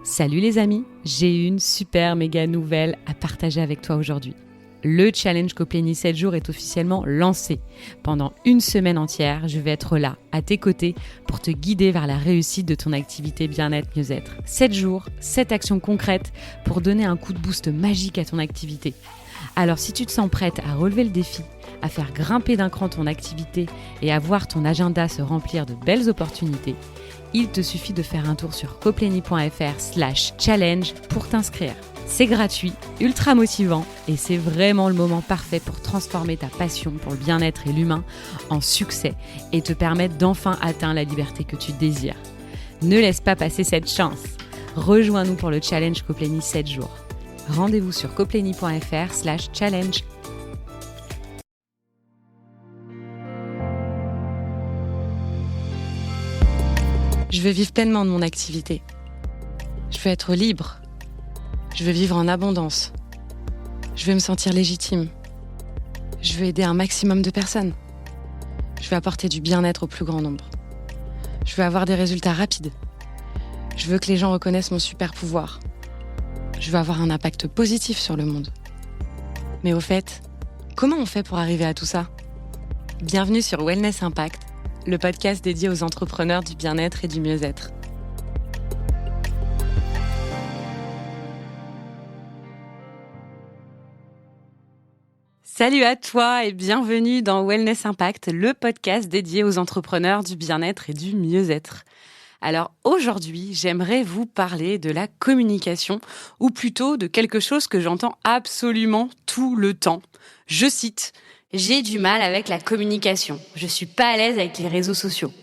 Salut les amis, j'ai une super méga nouvelle à partager avec toi aujourd'hui. Le challenge Coplénie 7 jours est officiellement lancé. Pendant une semaine entière, je vais être là, à tes côtés, pour te guider vers la réussite de ton activité bien-être, mieux-être. 7 jours, 7 actions concrètes pour donner un coup de boost magique à ton activité. Alors si tu te sens prête à relever le défi, à faire grimper d'un cran ton activité et à voir ton agenda se remplir de belles opportunités, il te suffit de faire un tour sur coplénie.fr/challenge pour t'inscrire. C'est gratuit, ultra motivant et c'est vraiment le moment parfait pour transformer ta passion pour le bien-être et l'humain en succès et te permettre d'enfin atteindre la liberté que tu désires. Ne laisse pas passer cette chance. Rejoins-nous pour le challenge Coplénie 7 jours. Rendez-vous sur coplénie.fr/challenge. Je veux vivre pleinement de mon activité. Je veux être libre. Je veux vivre en abondance. Je veux me sentir légitime. Je veux aider un maximum de personnes. Je veux apporter du bien-être au plus grand nombre. Je veux avoir des résultats rapides. Je veux que les gens reconnaissent mon super pouvoir. Je veux avoir un impact positif sur le monde. Mais au fait, comment on fait pour arriver à tout ça ? Bienvenue sur Wellness Impact, le podcast dédié aux entrepreneurs du bien-être et du mieux-être. Salut à toi et bienvenue dans Wellness Impact, le podcast dédié aux entrepreneurs du bien-être et du mieux-être. Alors aujourd'hui, j'aimerais vous parler de la communication, ou plutôt de quelque chose que j'entends absolument tout le temps. Je cite « J'ai du mal avec la communication. Je suis pas à l'aise avec les réseaux sociaux. »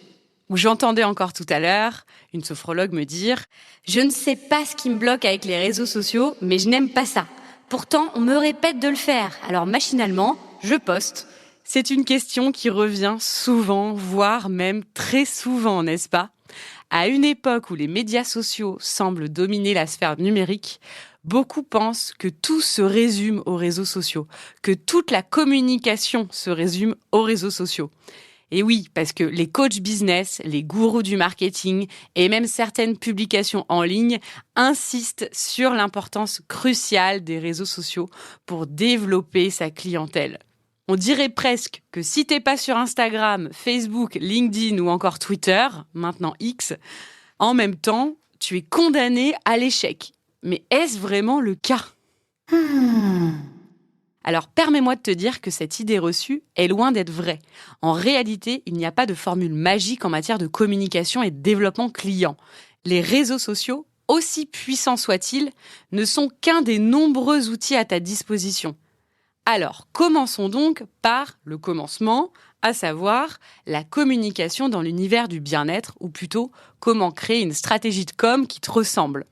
Ou j'entendais encore tout à l'heure une sophrologue me dire « Je ne sais pas ce qui me bloque avec les réseaux sociaux, mais je n'aime pas ça. Pourtant, on me répète de le faire. Alors machinalement, je poste. » C'est une question qui revient souvent, voire même très souvent, n'est-ce pas ? À une époque où les médias sociaux semblent dominer la sphère numérique, beaucoup pensent que tout se résume aux réseaux sociaux, que toute la communication se résume aux réseaux sociaux. Et oui, parce que les coachs business, les gourous du marketing et même certaines publications en ligne insistent sur l'importance cruciale des réseaux sociaux pour développer sa clientèle. On dirait presque que si t'es pas sur Instagram, Facebook, LinkedIn ou encore Twitter, maintenant X, en même temps, tu es condamné à l'échec. Mais est-ce vraiment le cas ? Alors permets-moi de te dire que cette idée reçue est loin d'être vraie. En réalité, il n'y a pas de formule magique en matière de communication et de développement client. Les réseaux sociaux, aussi puissants soient-ils, ne sont qu'un des nombreux outils à ta disposition. Alors, commençons donc par le commencement, à savoir la communication dans l'univers du bien-être, ou plutôt comment créer une stratégie de com qui te ressemble.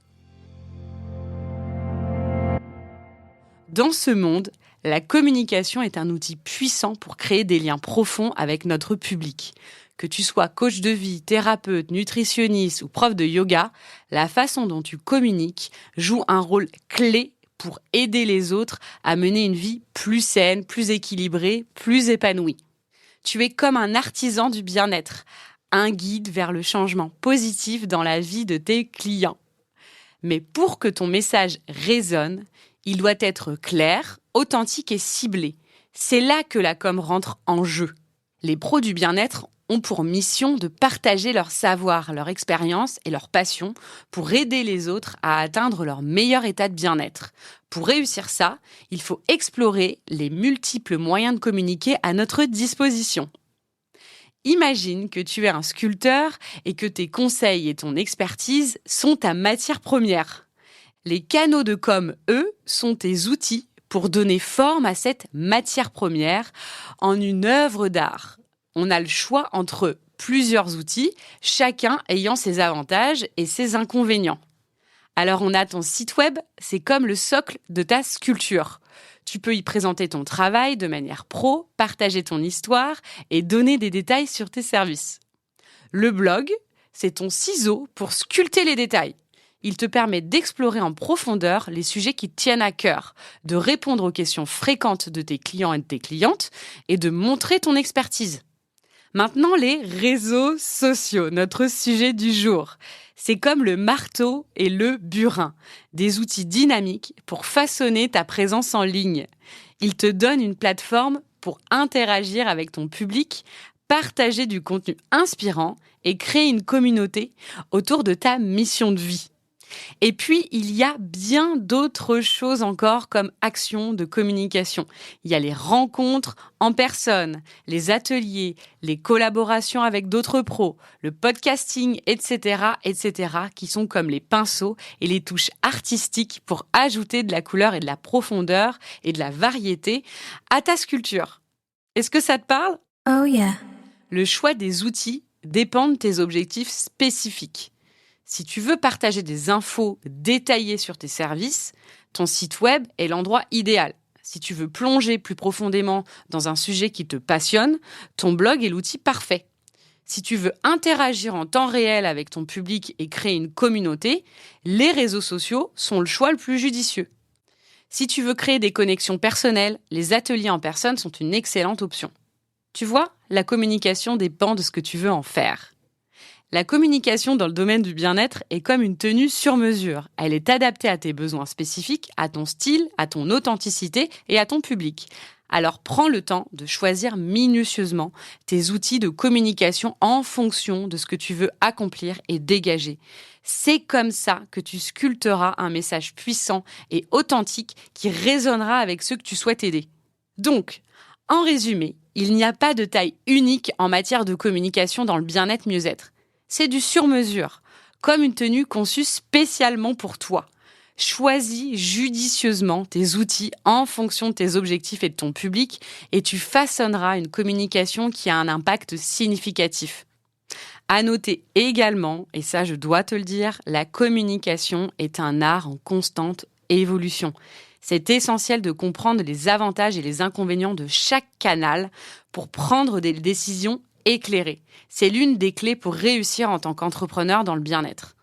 Dans ce monde, la communication est un outil puissant pour créer des liens profonds avec notre public. Que tu sois coach de vie, thérapeute, nutritionniste ou prof de yoga, la façon dont tu communiques joue un rôle clé pour aider les autres à mener une vie plus saine, plus équilibrée, plus épanouie. Tu es comme un artisan du bien-être, un guide vers le changement positif dans la vie de tes clients. Mais pour que ton message résonne, il doit être clair, authentique et ciblé. C'est là que la com rentre en jeu. Les pros du bien-être ont pour mission de partager leur savoir, leur expérience et leur passion pour aider les autres à atteindre leur meilleur état de bien-être. Pour réussir ça, il faut explorer les multiples moyens de communiquer à notre disposition. Imagine que tu es un sculpteur et que tes conseils et ton expertise sont ta matière première. Les canaux de com, eux, sont tes outils pour donner forme à cette matière première en une œuvre d'art. On a le choix entre plusieurs outils, chacun ayant ses avantages et ses inconvénients. Alors on a ton site web, c'est comme le socle de ta sculpture. Tu peux y présenter ton travail de manière pro, partager ton histoire et donner des détails sur tes services. Le blog, c'est ton ciseau pour sculpter les détails. Il te permet d'explorer en profondeur les sujets qui te tiennent à cœur, de répondre aux questions fréquentes de tes clients et de tes clientes et de montrer ton expertise. Maintenant, les réseaux sociaux, notre sujet du jour. C'est comme le marteau et le burin, des outils dynamiques pour façonner ta présence en ligne. Ils te donnent une plateforme pour interagir avec ton public, partager du contenu inspirant et créer une communauté autour de ta mission de vie. Et puis, il y a bien d'autres choses encore comme actions de communication. Il y a les rencontres en personne, les ateliers, les collaborations avec d'autres pros, le podcasting, etc., qui sont comme les pinceaux et les touches artistiques pour ajouter de la couleur et de la profondeur et de la variété à ta sculpture. Est-ce que ça te parle ? Oh yeah. Le choix des outils dépend de tes objectifs spécifiques. Si tu veux partager des infos détaillées sur tes services, ton site web est l'endroit idéal. Si tu veux plonger plus profondément dans un sujet qui te passionne, ton blog est l'outil parfait. Si tu veux interagir en temps réel avec ton public et créer une communauté, les réseaux sociaux sont le choix le plus judicieux. Si tu veux créer des connexions personnelles, les ateliers en personne sont une excellente option. Tu vois, la communication dépend de ce que tu veux en faire. La communication dans le domaine du bien-être est comme une tenue sur mesure. Elle est adaptée à tes besoins spécifiques, à ton style, à ton authenticité et à ton public. Alors prends le temps de choisir minutieusement tes outils de communication en fonction de ce que tu veux accomplir et dégager. C'est comme ça que tu sculpteras un message puissant et authentique qui résonnera avec ceux que tu souhaites aider. Donc, en résumé, il n'y a pas de taille unique en matière de communication dans le bien-être mieux-être. C'est du sur-mesure, comme une tenue conçue spécialement pour toi. Choisis judicieusement tes outils en fonction de tes objectifs et de ton public et tu façonneras une communication qui a un impact significatif. À noter également, et ça je dois te le dire, la communication est un art en constante évolution. C'est essentiel de comprendre les avantages et les inconvénients de chaque canal pour prendre des décisions éclairées. C'est l'une des clés pour réussir en tant qu'entrepreneur dans le bien-être.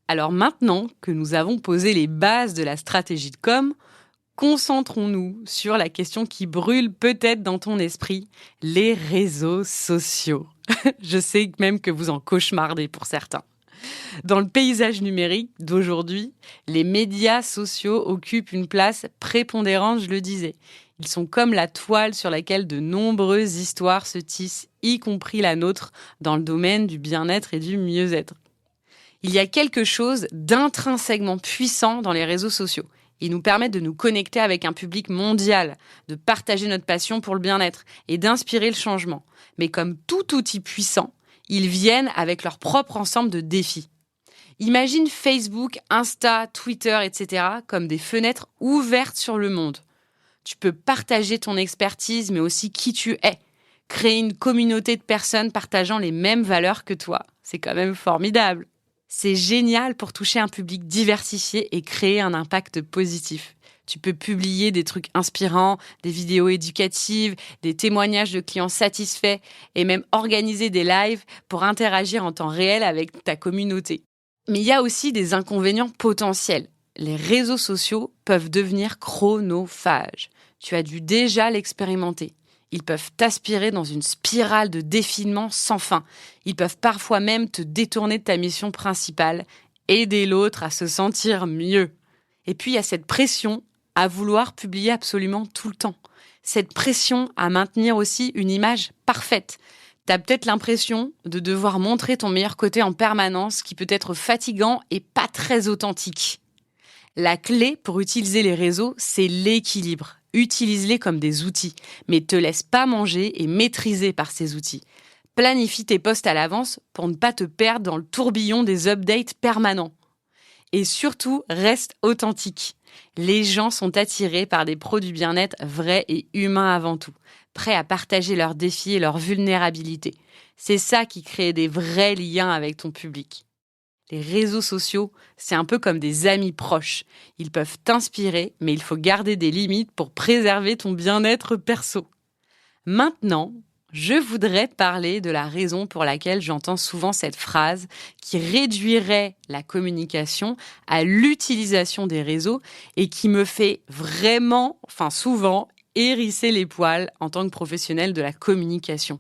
Alors maintenant que nous avons posé les bases de la stratégie de com, concentrons-nous sur la question qui brûle peut-être dans ton esprit, les réseaux sociaux. Je sais même que vous en cauchemardez pour certains. Dans le paysage numérique d'aujourd'hui, les médias sociaux occupent une place prépondérante, je le disais. Ils sont comme la toile sur laquelle de nombreuses histoires se tissent, y compris la nôtre, dans le domaine du bien-être et du mieux-être. Il y a quelque chose d'intrinsèquement puissant dans les réseaux sociaux. Ils nous permettent de nous connecter avec un public mondial, de partager notre passion pour le bien-être et d'inspirer le changement. Mais comme tout outil puissant, ils viennent avec leur propre ensemble de défis. Imagine Facebook, Insta, Twitter, etc. comme des fenêtres ouvertes sur le monde. Tu peux partager ton expertise, mais aussi qui tu es. Créer une communauté de personnes partageant les mêmes valeurs que toi. C'est quand même formidable. C'est génial pour toucher un public diversifié et créer un impact positif. Tu peux publier des trucs inspirants, des vidéos éducatives, des témoignages de clients satisfaits et même organiser des lives pour interagir en temps réel avec ta communauté. Mais il y a aussi des inconvénients potentiels. Les réseaux sociaux peuvent devenir chronophages. Tu as dû déjà l'expérimenter. Ils peuvent t'aspirer dans une spirale de défilement sans fin. Ils peuvent parfois même te détourner de ta mission principale, aider l'autre à se sentir mieux. Et puis il y a cette pression à vouloir publier absolument tout le temps. Cette pression à maintenir aussi une image parfaite. T'as peut-être l'impression de devoir montrer ton meilleur côté en permanence, qui peut être fatigant et pas très authentique. La clé pour utiliser les réseaux, c'est l'équilibre. Utilise-les comme des outils, mais te laisse pas manger et maîtriser par ces outils. Planifie tes posts à l'avance pour ne pas te perdre dans le tourbillon des updates permanents. Et surtout, reste authentique. Les gens sont attirés par des pros du bien-être vrais et humains avant tout, prêts à partager leurs défis et leurs vulnérabilités. C'est ça qui crée des vrais liens avec ton public. Les réseaux sociaux, c'est un peu comme des amis proches. Ils peuvent t'inspirer, mais il faut garder des limites pour préserver ton bien-être perso. Maintenant, je voudrais parler de la raison pour laquelle j'entends souvent cette phrase qui réduirait la communication à l'utilisation des réseaux et qui me fait vraiment, souvent, hérisser les poils en tant que professionnel de la communication.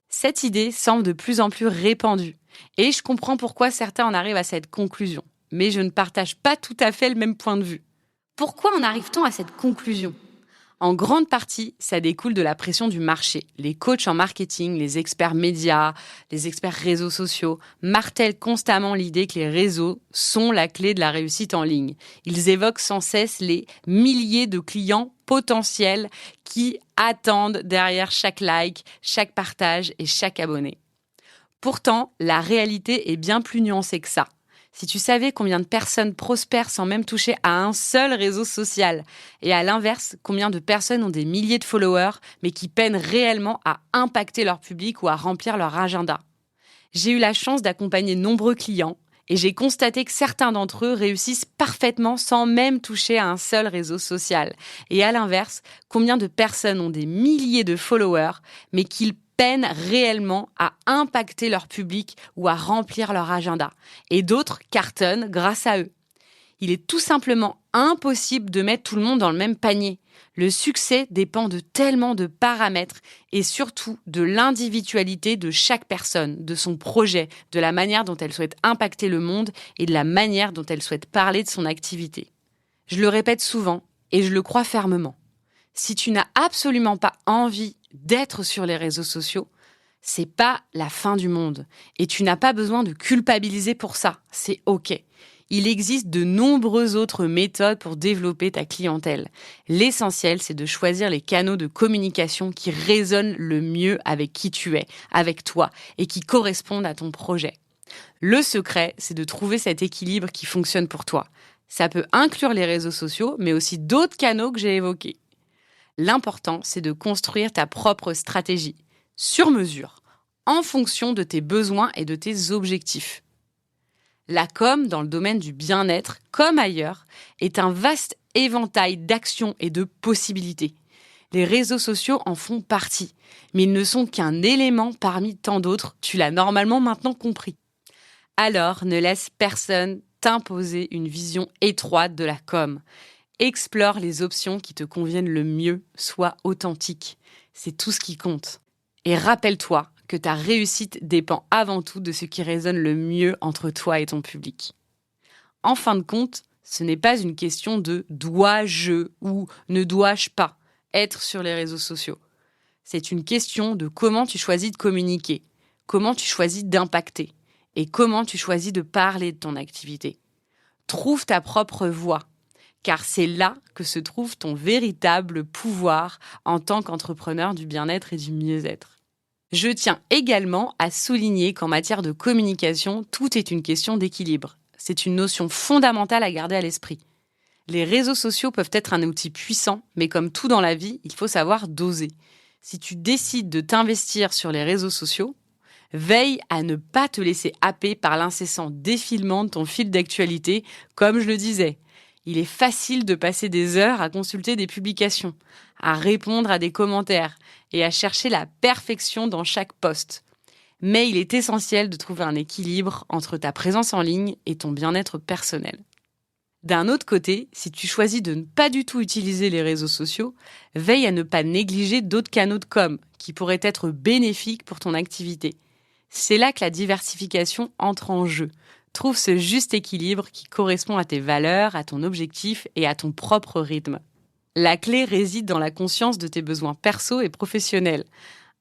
Cette idée semble de plus en plus répandue. Et je comprends pourquoi certains en arrivent à cette conclusion, mais je ne partage pas tout à fait le même point de vue. Pourquoi en arrive-t-on à cette conclusion ? En grande partie, ça découle de la pression du marché. Les coachs en marketing, les experts médias, les experts réseaux sociaux martèlent constamment l'idée que les réseaux sont la clé de la réussite en ligne. Ils évoquent sans cesse les milliers de clients potentiels qui attendent derrière chaque like, chaque partage et chaque abonné. Pourtant, la réalité est bien plus nuancée que ça. Si tu savais combien de personnes prospèrent sans même toucher à un seul réseau social, et à l'inverse, combien de personnes ont des milliers de followers, mais qui peinent réellement à impacter leur public ou à remplir leur agenda. J'ai eu la chance d'accompagner de nombreux clients, et j'ai constaté que certains d'entre eux réussissent parfaitement sans même toucher à un seul réseau social. Et à l'inverse, combien de personnes ont des milliers de followers, mais qui peinent réellement à impacter leur public ou à remplir leur agenda. Et d'autres cartonnent grâce à eux. Il est tout simplement impossible de mettre tout le monde dans le même panier. Le succès dépend de tellement de paramètres et surtout de l'individualité de chaque personne, de son projet, de la manière dont elle souhaite impacter le monde et de la manière dont elle souhaite parler de son activité. Je le répète souvent et je le crois fermement. Si tu n'as absolument pas envie d'être sur les réseaux sociaux, c'est pas la fin du monde. Et tu n'as pas besoin de culpabiliser pour ça. C'est OK. Il existe de nombreuses autres méthodes pour développer ta clientèle. L'essentiel, c'est de choisir les canaux de communication qui résonnent le mieux avec qui tu es, avec toi, et qui correspondent à ton projet. Le secret, c'est de trouver cet équilibre qui fonctionne pour toi. Ça peut inclure les réseaux sociaux, mais aussi d'autres canaux que j'ai évoqués. L'important, c'est de construire ta propre stratégie, sur mesure, en fonction de tes besoins et de tes objectifs. La com, dans le domaine du bien-être, comme ailleurs, est un vaste éventail d'actions et de possibilités. Les réseaux sociaux en font partie, mais ils ne sont qu'un élément parmi tant d'autres, tu l'as normalement maintenant compris. Alors, ne laisse personne t'imposer une vision étroite de la com. Explore les options qui te conviennent le mieux, sois authentique. C'est tout ce qui compte. Et rappelle-toi que ta réussite dépend avant tout de ce qui résonne le mieux entre toi et ton public. En fin de compte, ce n'est pas une question de « dois-je » ou « ne dois-je pas » être sur les réseaux sociaux. C'est une question de comment tu choisis de communiquer, comment tu choisis d'impacter et comment tu choisis de parler de ton activité. Trouve ta propre voix, car c'est là que se trouve ton véritable pouvoir en tant qu'entrepreneur du bien-être et du mieux-être. Je tiens également à souligner qu'en matière de communication, tout est une question d'équilibre. C'est une notion fondamentale à garder à l'esprit. Les réseaux sociaux peuvent être un outil puissant, mais comme tout dans la vie, il faut savoir doser. Si tu décides de t'investir sur les réseaux sociaux, veille à ne pas te laisser happer par l'incessant défilement de ton fil d'actualité, comme je le disais. Il est facile de passer des heures à consulter des publications, à répondre à des commentaires et à chercher la perfection dans chaque post. Mais il est essentiel de trouver un équilibre entre ta présence en ligne et ton bien-être personnel. D'un autre côté, si tu choisis de ne pas du tout utiliser les réseaux sociaux, veille à ne pas négliger d'autres canaux de com qui pourraient être bénéfiques pour ton activité. C'est là que la diversification entre en jeu. Trouve ce juste équilibre qui correspond à tes valeurs, à ton objectif et à ton propre rythme. La clé réside dans la conscience de tes besoins perso et professionnels,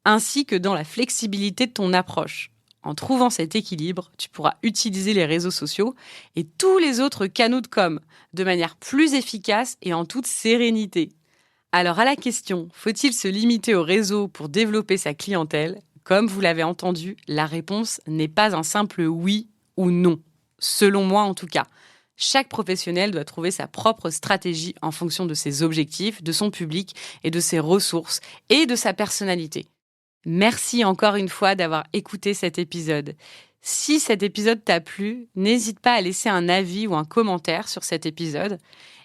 ainsi que dans la flexibilité de ton approche. En trouvant cet équilibre, tu pourras utiliser les réseaux sociaux et tous les autres canaux de com de manière plus efficace et en toute sérénité. Alors à la question, faut-il se limiter aux réseaux pour développer sa clientèle ? Comme vous l'avez entendu, la réponse n'est pas un simple oui ou non, selon moi en tout cas. Chaque professionnel doit trouver sa propre stratégie en fonction de ses objectifs, de son public et de ses ressources et de sa personnalité. Merci encore une fois d'avoir écouté cet épisode. Si cet épisode t'a plu, n'hésite pas à laisser un avis ou un commentaire sur cet épisode.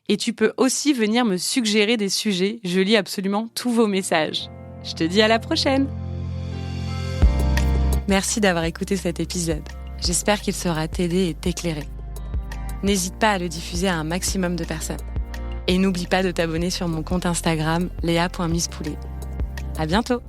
Et tu peux aussi venir me suggérer des sujets, je lis absolument tous vos messages. Je te dis à la prochaine! Merci d'avoir écouté cet épisode. J'espère qu'il saura t'aider et t'éclairer. N'hésite pas à le diffuser à un maximum de personnes. Et n'oublie pas de t'abonner sur mon compte Instagram léa.misspoulet. À bientôt!